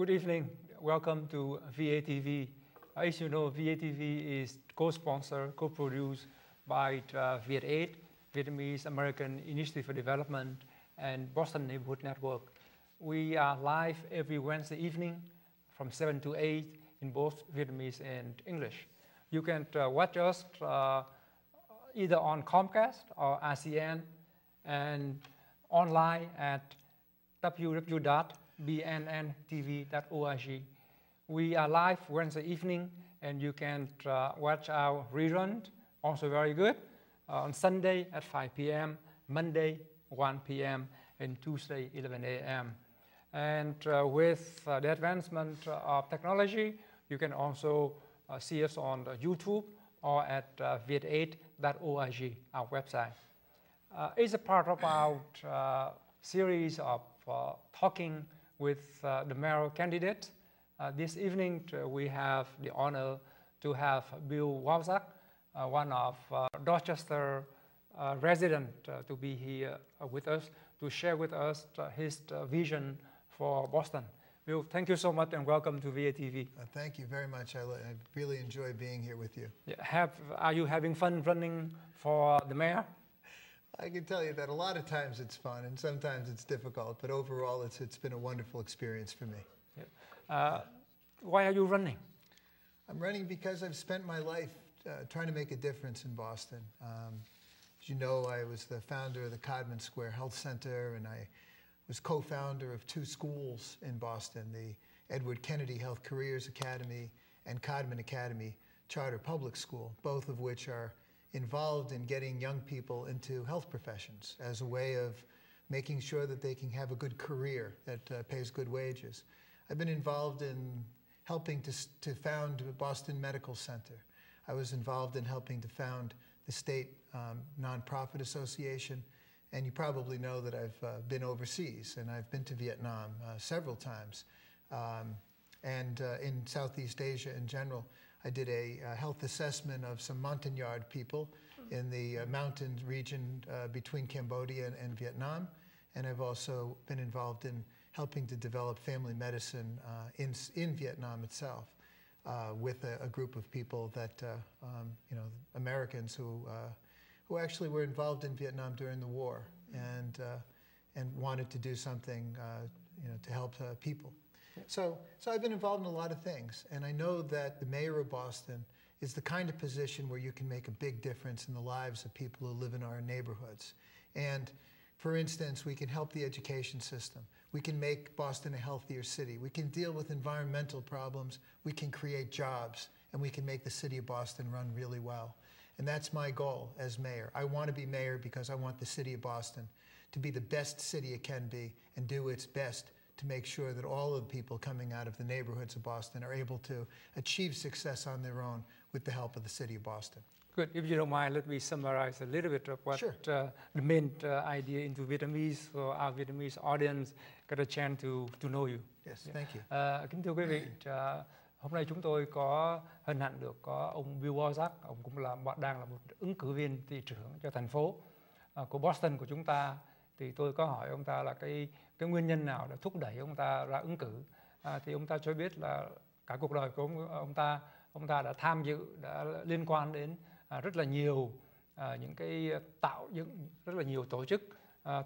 Good evening. Welcome to VATV. As you know, VATV is co-sponsor, co-produced by VAT8, Vietnamese American Initiative for Development, and Boston Neighborhood Network. We are live every Wednesday evening from 7 to 8 in both Vietnamese and English. You can watch us either on Comcast or RCN and online at www.bnntv.org. We are live Wednesday evening, and you can watch our rerun, also very good, on Sunday at 5 p.m., Monday 1 p.m., and Tuesday 11 a.m. And with the advancement of technology, you can also see us on YouTube or at vat8.org, our website. It's a part of our series of talking with the mayoral candidate. This evening, we have the honor to have Bill Walczak, one of Dorchester resident, to be here with us, to share with us his vision for Boston. Bill, thank you so much and welcome to VATV. Thank you very much. I really enjoy being here with you. Yeah, are you having fun running for the mayor? I can tell you that a lot of times it's fun and sometimes it's difficult, but overall it's been a wonderful experience for me. Yeah. Why are you running? I'm running because I've spent my life trying to make a difference in Boston. As you know, I was the founder of the Codman Square Health Center, and I was co-founder of 2 schools in Boston, the Edward Kennedy Health Careers Academy and Codman Academy Charter Public School, both of which are involved in getting young people into health professions as a way of making sure that they can have a good career that pays good wages. I've been involved in helping to found the Boston Medical Center. I was involved in helping to found the state nonprofit association. And you probably know that I've been overseas, and I've been to Vietnam several times. In Southeast Asia in general, I did a health assessment of some Montagnard people in the mountain region between Cambodia and Vietnam. And I've also been involved in helping to develop family medicine in Vietnam itself with a group of people that, Americans who actually were involved in Vietnam during the war and wanted to do something to help people. So I've been involved in a lot of things, and I know that the mayor of Boston is the kind of position where you can make a big difference in the lives of people who live in our neighborhoods. And for instance, we can help the education system. We can make Boston a healthier city. We can deal with environmental problems. We can create jobs, and we can make the city of Boston run really well. And that's my goal as mayor. I want to be mayor because I want the city of Boston to be the best city it can be and do its best to make sure that all of the people coming out of the neighborhoods of Boston are able to achieve success on their own with the help of the city of Boston. Good. If you don't mind, let me summarize a little bit of what Sure. The main idea into Vietnamese, so our Vietnamese audience get a chance to know you. Yes, thank you. Kính thưa quý vị, hôm nay chúng tôi có hân hạnh được có ông Bill Walczak, ông cũng đang là một ứng cử viên thị trưởng cho thành phố của Boston của chúng ta. Thì tôi có hỏi ông ta là cái nguyên nhân nào đã thúc đẩy ông ta ra ứng cử. Thì ông ta cho biết là cả cuộc đời của ông ta đã tham dự, đã liên quan đến rất là nhiều những cái tạo dựng rất là nhiều tổ chức,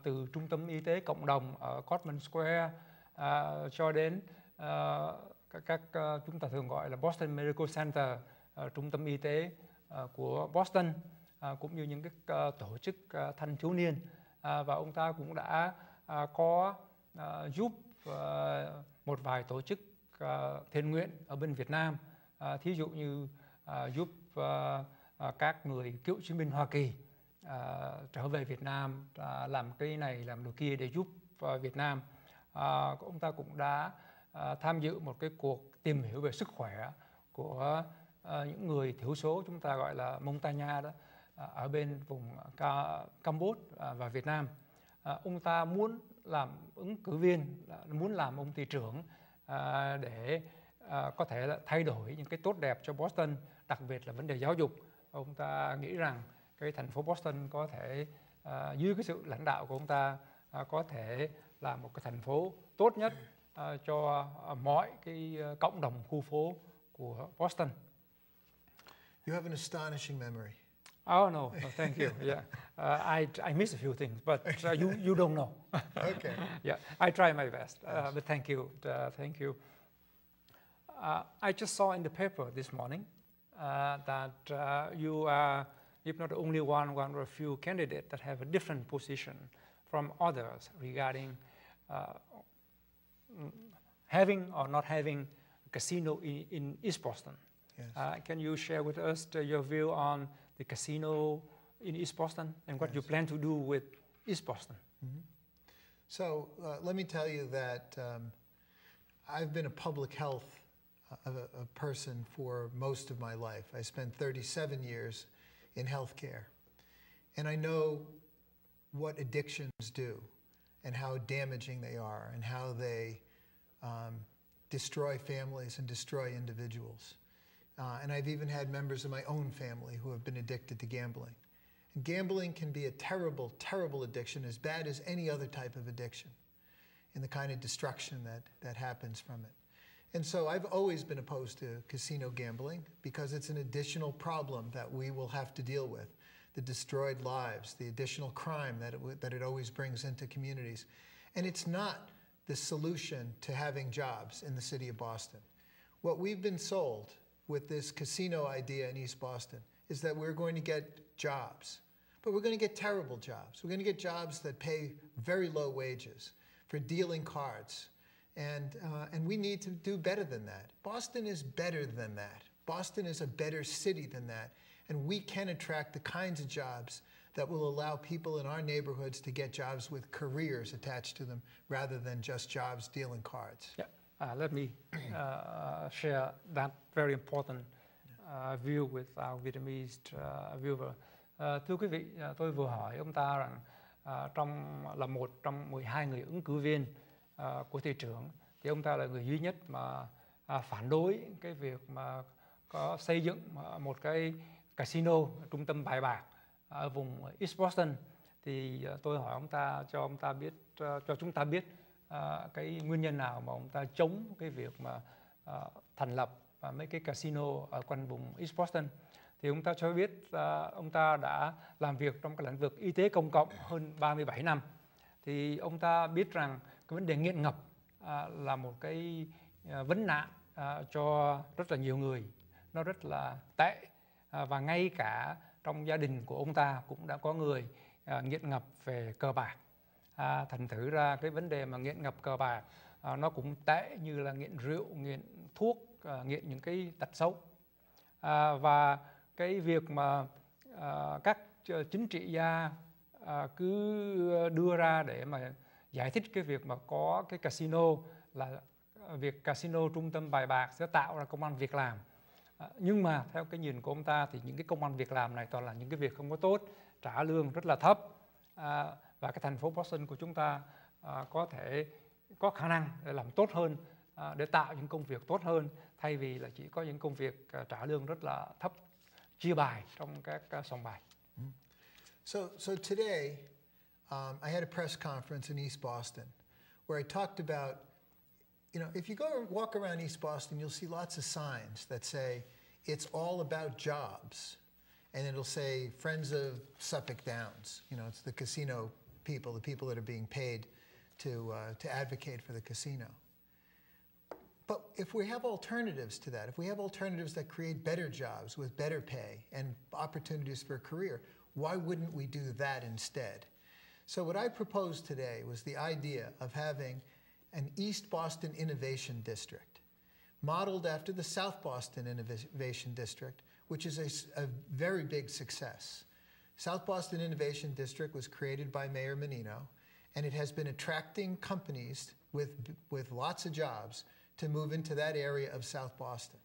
từ trung tâm y tế cộng đồng ở Codman Square cho đến các chúng ta thường gọi là Boston Medical Center, trung tâm y tế của Boston, cũng như những cái tổ chức thanh thiếu niên. Và ông ta cũng đã có giúp một vài tổ chức thiện nguyện ở bên Việt Nam, thí dụ như giúp các người cựu chiến binh Hoa Kỳ trở về Việt Nam, làm cái này làm đồ kia để giúp Việt Nam. Ông ta cũng đã tham dự một cái cuộc tìm hiểu về sức khỏe của những người thiểu số, chúng ta gọi là Montagnard đó, ở bên vùng Campuchia và Việt Nam. Ông ta muốn làm ứng cử viên, muốn làm ông thị trưởng để có thể là thay đổi những cái tốt đẹp cho Boston, đặc biệt là vấn đề giáo dục. Ông ta nghĩ rằng cái thành phố Boston có thể dưới cái sự lãnh đạo của ông ta có thể là một cái thành phố tốt nhất cho mọi cái cộng đồng khu phố của Boston. You have an astonishing memory. Oh no, thank you. Yeah, I miss a few things, but you don't know. Okay. Yeah, I try my best. But thank you, thank you. I just saw in the paper this morning that you are, if not the only one of a few candidates that have a different position from others regarding having or not having a casino in East Boston. Yes. Can you share with us your view on the casino in East Boston and what you plan to do with East Boston? Mm-hmm. So let me tell you that I've been a public health a person for most of my life. I spent 37 years in healthcare, and I know what addictions do and how damaging they are and how they destroy families and destroy individuals. And I've even had members of my own family who have been addicted to gambling. And gambling can be a terrible, terrible addiction, as bad as any other type of addiction, and the kind of destruction that happens from it. And so I've always been opposed to casino gambling because it's an additional problem that we will have to deal with. The destroyed lives, the additional crime that it always brings into communities. And it's not the solution to having jobs in the city of Boston. What we've been sold with this casino idea in East Boston is that we're going to get jobs, but we're going to get terrible jobs. We're going to get jobs that pay very low wages for dealing cards. And we need to do better than that. Boston is better than that. Boston is a better city than that. And we can attract the kinds of jobs that will allow people in our neighborhoods to get jobs with careers attached to them rather than just jobs dealing cards. Yeah. Let me share that very important view with our Vietnamese viewer. Thưa quý vị, tôi vừa hỏi ông ta rằng là một trong 12 người ứng cử viên của thị trưởng, thì ông ta là người duy nhất mà phản đối cái việc mà có xây dựng một cái casino, trung tâm bài bạc ở vùng East Boston. Thì tôi hỏi ông ta, cho chúng ta biết cái nguyên nhân nào mà ông ta chống cái việc mà thành lập mấy cái casino ở quanh vùng East Boston. Thì ông ta cho biết ông ta đã làm việc trong cái lĩnh vực y tế công cộng hơn 37 năm. Thì ông ta biết rằng cái vấn đề nghiện ngập là một cái vấn nạn cho rất là nhiều người, nó rất là tệ, và ngay cả trong gia đình của ông ta cũng đã có người nghiện ngập về cờ bạc. Thành thử ra cái vấn đề mà nghiện ngập cờ bạc nó cũng tệ như là nghiện rượu, nghiện thuốc, nghiện những cái tật xấu. Và cái việc mà các chính trị gia cứ đưa ra để mà giải thích cái việc mà có cái casino là việc casino trung tâm bài bạc sẽ tạo ra công ăn việc làm. Nhưng mà theo cái nhìn của ông ta thì những cái công ăn việc làm này toàn là những cái việc không có tốt, trả lương rất là thấp, và cái thành phố Boston của chúng ta có khả năng để làm tốt hơn, để tạo những công việc tốt hơn, thay vì là chỉ có những công việc trả lương rất là thấp, chia bài trong các sòng bài. So today, I had a press conference in East Boston where I talked about, if you go walk around East Boston, you'll see lots of signs that say it's all about jobs. And it'll say Friends of Suffolk Downs. It's the casino people, the people that are being paid to advocate for the casino. But if we have alternatives to that, if we have alternatives that create better jobs with better pay and opportunities for a career, why wouldn't we do that instead? So what I proposed today was the idea of having an East Boston Innovation District, modeled after the South Boston Innovation District, which is a very big success. South Boston Innovation District was created by Mayor Menino, and it has been attracting companies with lots of jobs to move into that area of South Boston.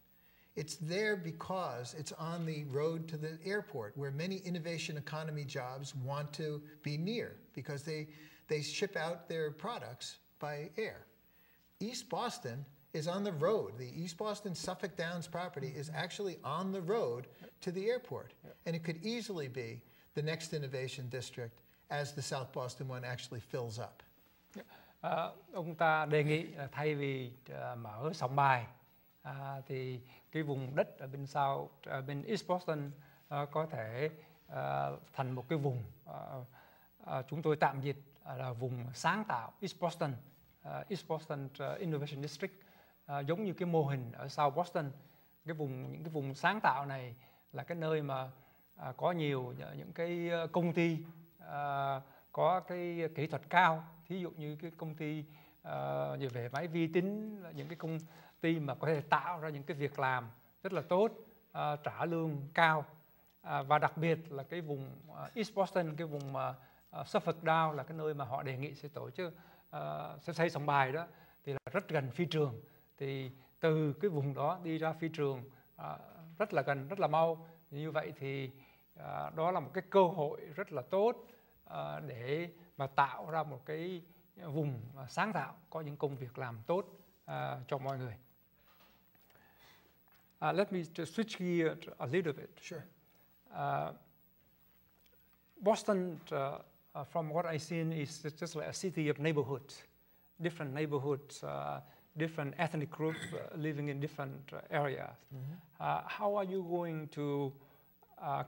It's there because it's on the road to the airport, where many innovation economy jobs want to be near because they ship out their products by air. East Boston is on the road. The East Boston Suffolk Downs property is actually on the road to the airport. And it could easily be the next innovation district as the South Boston one actually fills up. Ông ta đề nghị là thay vì mở sòng bài thì cái vùng đất ở bên sau, ở bên East Boston có thể thành một cái vùng chúng tôi tạm dịch là vùng sáng tạo East Boston, East Boston Innovation District, giống như cái mô hình ở South Boston. Những cái vùng sáng tạo này là cái nơi mà có nhiều những cái công ty có cái kỹ thuật cao, thí dụ như cái công ty về máy vi tính, những cái công ty mà có thể tạo ra những cái việc làm rất là tốt, trả lương cao, và đặc biệt là cái vùng East Boston, cái vùng Suffolk Down là cái nơi mà họ đề nghị sẽ tổ chức sẽ xây sòng bài đó, thì là rất gần phi trường, thì từ cái vùng đó đi ra phi trường rất là gần, rất là mau. Như vậy thì đó là một cái cơ hội rất là tốt để mà tạo ra một cái vùng sáng tạo, có những công việc làm tốt cho mọi người. Let me just switch gear a little bit. Sure. Boston, from what I've seen, is just like a city of neighborhoods, different neighborhoods, different ethnic groups living in different areas. How are you going to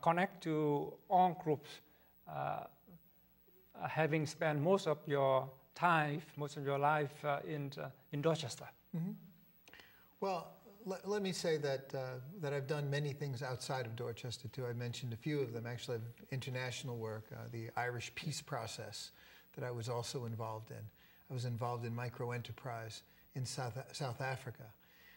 connect to all groups, having spent most of your time, most of your life in Dorchester? Well, let me say that I've done many things outside of Dorchester too. I mentioned a few of them. Actually, international work, the Irish peace process that I was also involved in. I was involved in microenterprise in South Africa.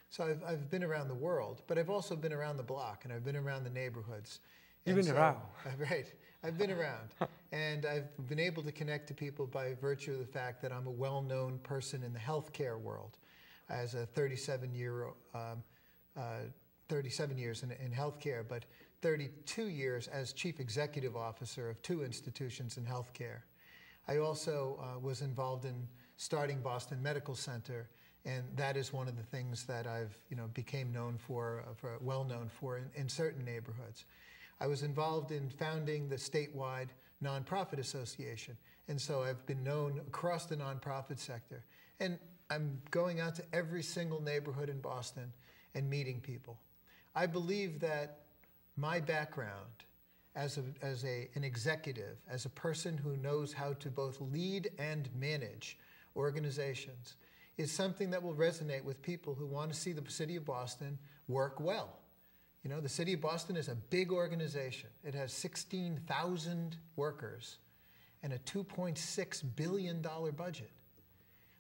So I've been around the world, but I've also been around the block, and I've been around the neighborhoods. You've been around. Right. I've been around. And I've been able to connect to people by virtue of the fact that I'm a well-known person in the healthcare world. As a 37 years in healthcare, but 32 years as chief executive officer of 2 institutions in healthcare. I also was involved in starting Boston Medical Center, and that is one of the things that I've became known for, well known for in certain neighborhoods. I was involved in founding the statewide nonprofit association, and so I've been known across the nonprofit sector. And I'm going out to every single neighborhood in Boston and meeting people. I believe that my background as an executive, as a person who knows how to both lead and manage organizations, is something that will resonate with people who want to see the city of Boston work well. You know, the city of Boston is a big organization. It has 16,000 workers and a $2.6 billion budget.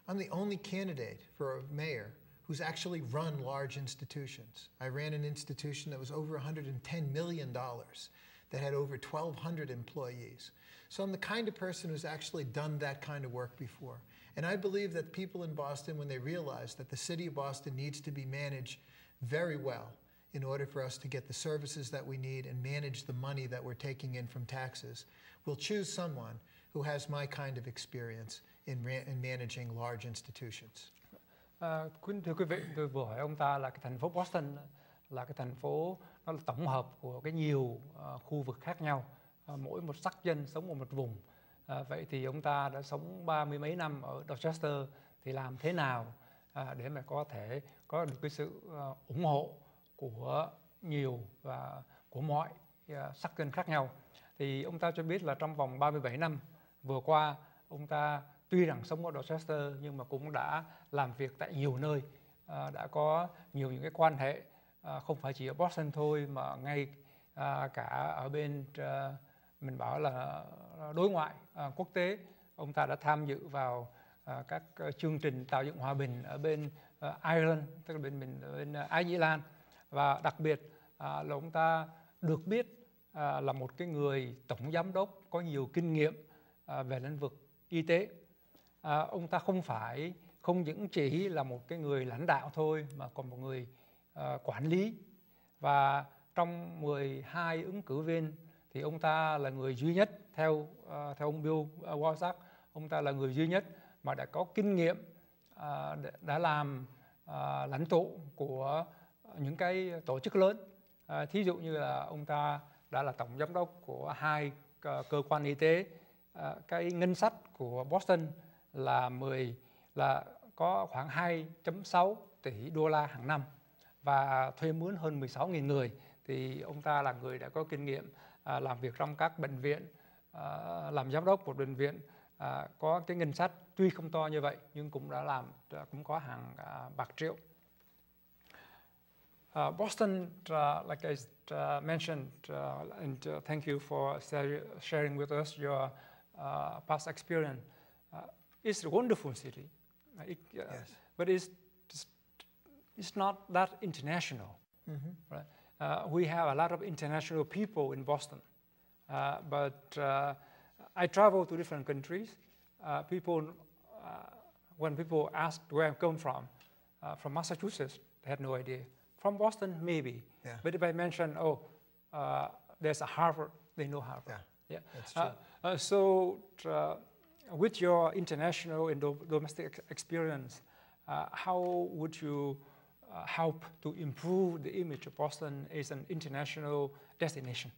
I'm the only candidate for a mayor who's actually run large institutions. I ran an institution that was over $110 million, that had over 1,200 employees. So I'm the kind of person who's actually done that kind of work before. And I believe that people in Boston, when they realize that the city of Boston needs to be managed very well in order for us to get the services that we need and manage the money that we're taking in from taxes, will choose someone who has my kind of experience in managing large institutions. Thưa quý vị, tôi vừa hỏi ông ta là cái thành phố Boston là cái thành phố, nó là tổng hợp của cái nhiều khu vực khác nhau, mỗi một sắc dân sống ở một vùng. Vậy thì ông ta đã sống 30 mấy năm ở Dorchester, thì làm thế nào để mà có thể có được cái sự ủng hộ của nhiều và của mọi sắc dân khác nhau. Thì ông ta cho biết là trong vòng 37 năm vừa qua, ông ta tuy rằng sống ở Dorchester nhưng mà cũng đã làm việc tại nhiều nơi, đã có nhiều những cái quan hệ, không phải chỉ ở Boston thôi mà ngay cả ở bên mình bảo là đối ngoại quốc tế. Ông ta đã tham dự vào các chương trình tạo dựng hòa bình ở bên Ireland, tức là bên Ái Nhĩ Lan, và đặc biệt là ông ta được biết là một cái người tổng giám đốc có nhiều kinh nghiệm về lĩnh vực y tế. Ông ta không những chỉ là một cái người lãnh đạo thôi mà còn một người quản lý. Và trong 12 ứng cử viên thì ông ta là người duy nhất, theo ông Bill Walczak, ông ta là người duy nhất mà đã có kinh nghiệm, đã làm lãnh tụ của những cái tổ chức lớn. Thí dụ như là ông ta đã là tổng giám đốc của 2 cơ quan y tế. Cái ngân sách của Boston là là có khoảng 2.6 tỷ đô la hàng năm và thuê mướn hơn 16.000 người. Thì ông ta là người đã có kinh nghiệm làm việc trong các bệnh viện, làm giám đốc một bệnh viện, có cái ngân sách tuy không to như vậy nhưng cũng đã làm, cũng có hàng bạc triệu. Boston, like I mentioned, and thank you for sharing with us your past experience. It's a wonderful city, Yes. but it's not that international. Right? We have a lot of international people in Boston, but I travel to different countries. When people ask where I come from Massachusetts, they had no idea. From Boston, maybe. Yeah. But if I mention, there's a Harvard, they know Harvard. Yeah, that's true. So with your international and domestic experience, how would you help to improve the image of Boston as an international destination?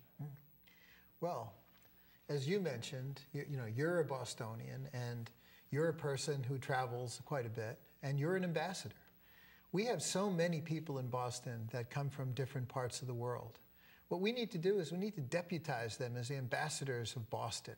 Well, as you mentioned, you're a Bostonian and you're a person who travels quite a bit and you're an ambassador. We have so many people in Boston that come from different parts of the world. What we need to do is we need to deputize them as the ambassadors of Boston,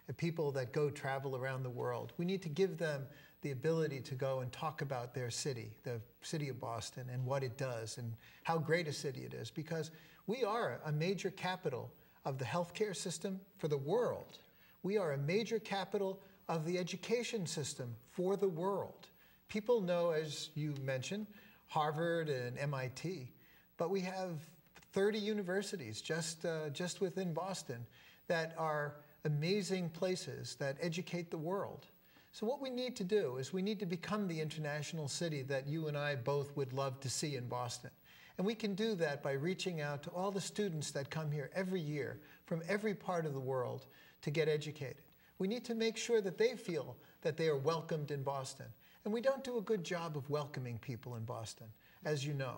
the people that go travel around the world. We need to give them the ability to go and talk about their city, the city of Boston, and what it does and how great a city it is, because we are a major capital of the healthcare system for the world. We are a major capital of the education system for the world. People know, as you mentioned, Harvard and MIT, but we have 30 universities just within Boston that are amazing places that educate the world. So what we need to do is we need to become the international city that you and I both would love to see in Boston. And we can do that by reaching out to all the students that come here every year from every part of the world to get educated. We need to make sure that they feel that they are welcomed in Boston. And we don't do a good job of welcoming people in Boston, as you know,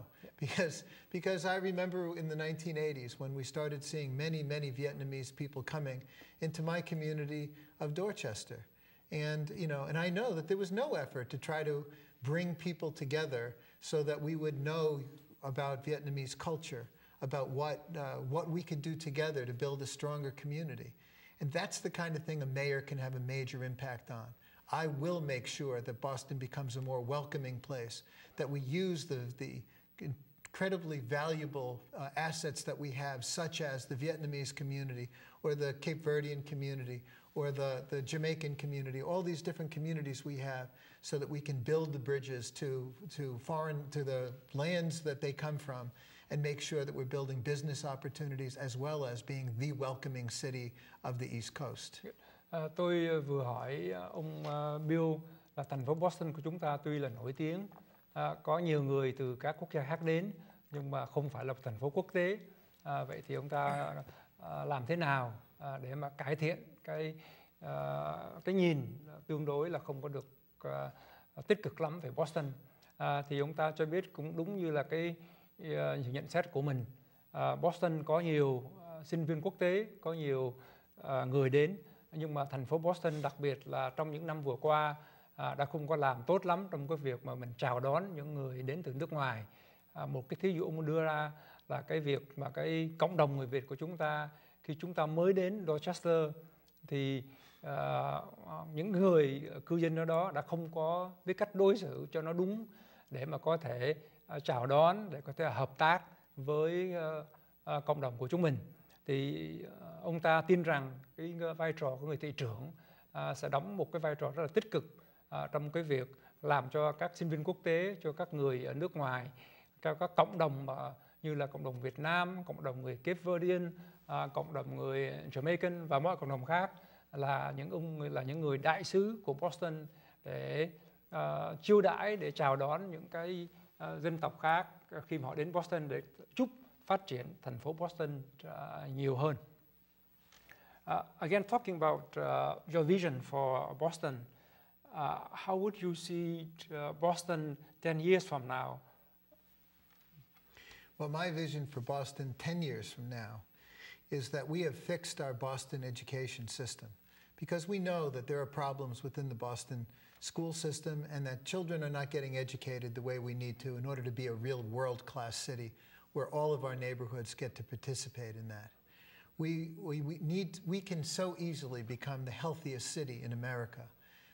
because I remember in the 1980s when we started seeing many, many Vietnamese people coming into my community of Dorchester. And, and I know that there was no effort to try to bring people together so that we would know about Vietnamese culture, about what we could do together to build a stronger community. And that's the kind of thing a mayor can have a major impact on. I will make sure that Boston becomes a more welcoming place, that we use the incredibly valuable assets that we have, such as the Vietnamese community or the Cape Verdean community or the Jamaican community, all these different communities we have, so that we can build the bridges to the lands that they come from and make sure that we're building business opportunities as well as being the welcoming city of the East Coast. Tôi vừa hỏi ông Bill là thành phố Boston của chúng ta tuy là nổi tiếng, có nhiều người từ các quốc gia khác đến, nhưng mà không phải là một thành phố quốc tế. Vậy thì ông ta làm thế nào để mà cải thiện cái nhìn tương đối là không có được tích cực lắm về Boston? Thì ông ta cho biết cũng đúng như là cái nhận xét của mình. Boston có nhiều sinh viên quốc tế, có nhiều người đến, nhưng mà thành phố Boston đặc biệt là trong những năm vừa qua đã không có làm tốt lắm trong cái việc mà mình chào đón những người đến từ nước ngoài. Một cái thí dụ ông đưa ra là cái việc mà cái cộng đồng người Việt của chúng ta khi chúng ta mới đến Dorchester thì những người cư dân ở đó đã không có biết cách đối xử cho nó đúng để mà có thể chào đón, để có thể hợp tác với cộng đồng của chúng mình. Thì ông ta tin rằng cái vai trò của người thị trưởng sẽ đóng một cái vai trò rất là tích cực trong cái việc làm cho các sinh viên quốc tế, cho các người ở nước ngoài, cho các cộng đồng như là cộng đồng Việt Nam, cộng đồng người Cape Verdean, cộng đồng người Jamaican và mọi cộng đồng khác là những người đại sứ của Boston để chiêu đãi, để chào đón những cái dân tộc khác khi mà họ đến Boston để chúc phát triển thành phố Boston nhiều hơn. Again, talking about your vision for Boston, how would you see Boston 10 years from now? Well, my vision for Boston 10 years from now is that we have fixed our Boston education system, because we know that there are problems within the Boston school system and that children are not getting educated the way we need to in order to be a real world-class city where all of our neighborhoods get to participate in that. We can so easily become the healthiest city in America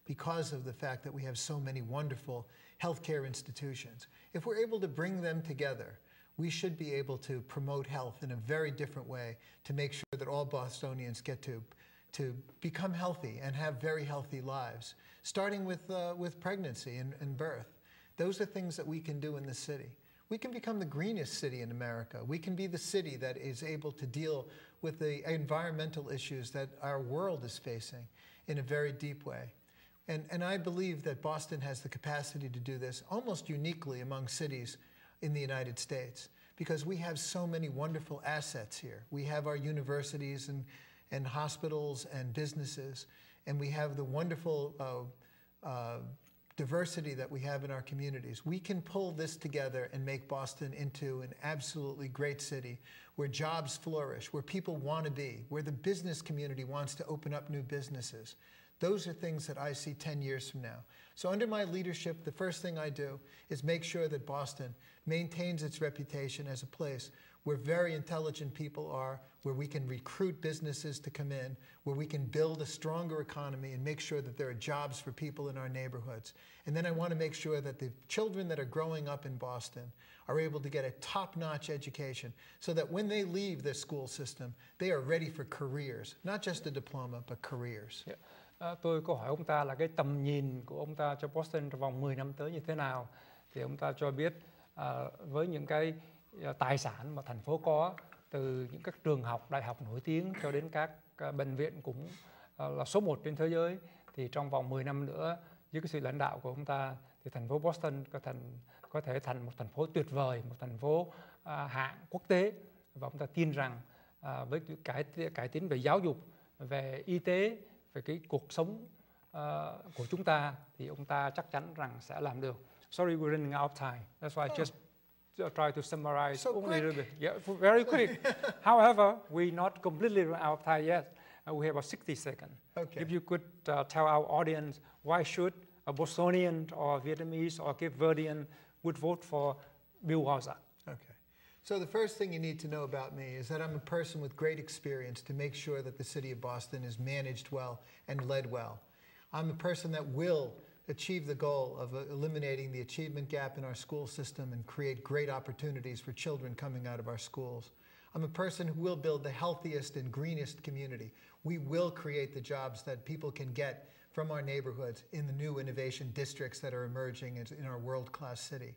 because of the fact that we have so many wonderful healthcare institutions. If we're able to bring them together, we should be able to promote health in a very different way to make sure that all Bostonians get to become healthy and have very healthy lives, starting with pregnancy and birth. Those are things that we can do in the city. We can become the greenest city in America. We can be the city that is able to deal with the environmental issues that our world is facing in a very deep way. And I believe that Boston has the capacity to do this almost uniquely among cities in the United States, because we have so many wonderful assets here. We have our universities and hospitals and businesses, and we have the wonderful diversity that we have in our communities. We can pull this together and make Boston into an absolutely great city where jobs flourish, where people want to be, where the business community wants to open up new businesses. Those are things that I see 10 years from now. So under my leadership, the first thing I do is make sure that Boston maintains its reputation as a place where very intelligent people are, where we can recruit businesses to come in, where we can build a stronger economy and make sure that there are jobs for people in our neighborhoods. And then I want to make sure that the children that are growing up in Boston are able to get a top-notch education so that when they leave this school system, they are ready for careers, not just a diploma, but careers. Yeah. Tôi có hỏi ông ta là cái tầm nhìn của ông ta cho Boston trong vòng 10 năm tới như thế nào. Thì ông ta cho biết với những cái tài sản mà thành phố có, từ những các trường học, đại học nổi tiếng cho đến các bệnh viện cũng là số 1 trên thế giới, thì trong vòng 10 năm nữa dưới cái sự lãnh đạo của ông ta thì thành phố Boston có thể thành một thành phố tuyệt vời, một thành phố hạng quốc tế. Và ông ta tin rằng với cải tiến về giáo dục, về y tế, về cái cuộc sống của chúng ta thì ông ta chắc chắn rằng sẽ làm được. Sorry, we're running out of time. That's why I just try to summarize only a little bit. Yeah, very quick. However, we're not completely run out of time yet. We have about 60 seconds. Okay. If you could tell our audience why should a Bostonian or Vietnamese or Cape Verdean would vote for Bill Walczak. Okay. So the first thing you need to know about me is that I'm a person with great experience to make sure that the city of Boston is managed well and led well. I'm a person that will achieve the goal of eliminating the achievement gap in our school system and create great opportunities for children coming out of our schools. I'm a person who will build the healthiest and greenest community. We will create the jobs that people can get from our neighborhoods in the new innovation districts that are emerging in our world-class city.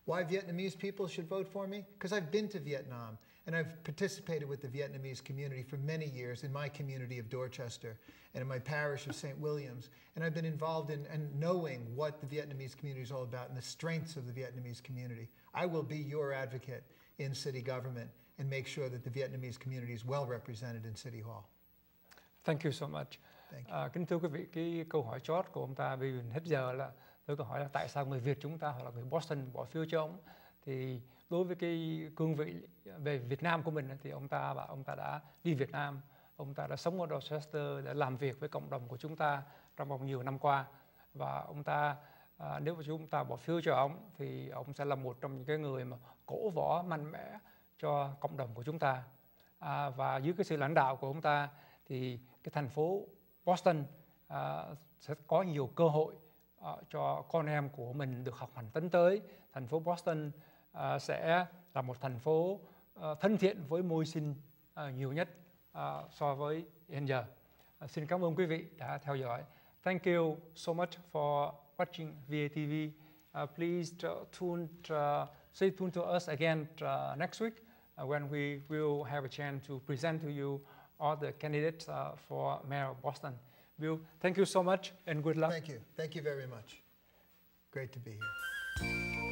Why Vietnamese people should vote for me? Because I've been to Vietnam and I've participated with the Vietnamese community for many years in my community of Dorchester and in my parish of St. Williams. And I've been involved in knowing what the Vietnamese community is all about and the strengths of the Vietnamese community. I will be your advocate in city government and make sure that the Vietnamese community is well represented in City Hall. Thank you so much. Kính thưa quý vị, cái câu hỏi chót của ông ta vì hết giờ là tôi có hỏi là tại sao người Việt chúng ta hoặc là người Boston bỏ phiếu cho ông. Thì đối với cái cương vị về Việt Nam của mình thì ông ta đã đi Việt Nam, ông ta đã sống ở Dorchester để làm việc với cộng đồng của chúng ta trong vòng nhiều năm qua. Và ông ta nếu mà chúng ta bỏ phiếu cho ông thì ông sẽ là một trong những cái người mà cổ võ mạnh mẽ cho cộng đồng của chúng ta. Và dưới cái sự lãnh đạo của ông ta thì cái thành phố Boston sẽ có nhiều cơ hội cho con em của mình được học hành tấn tới. Thành phố Boston sẽ là một thành phố thân thiện với môi sinh nhiều nhất so với hiện giờ. Xin cảm ơn quý vị đã theo dõi. Thank you so much for watching VATV. Please stay tuned to us again next week when we will have a chance to present to you all the candidates for Mayor of Boston. Bill, thank you so much and good luck. Thank you. Thank you very much. Great to be here.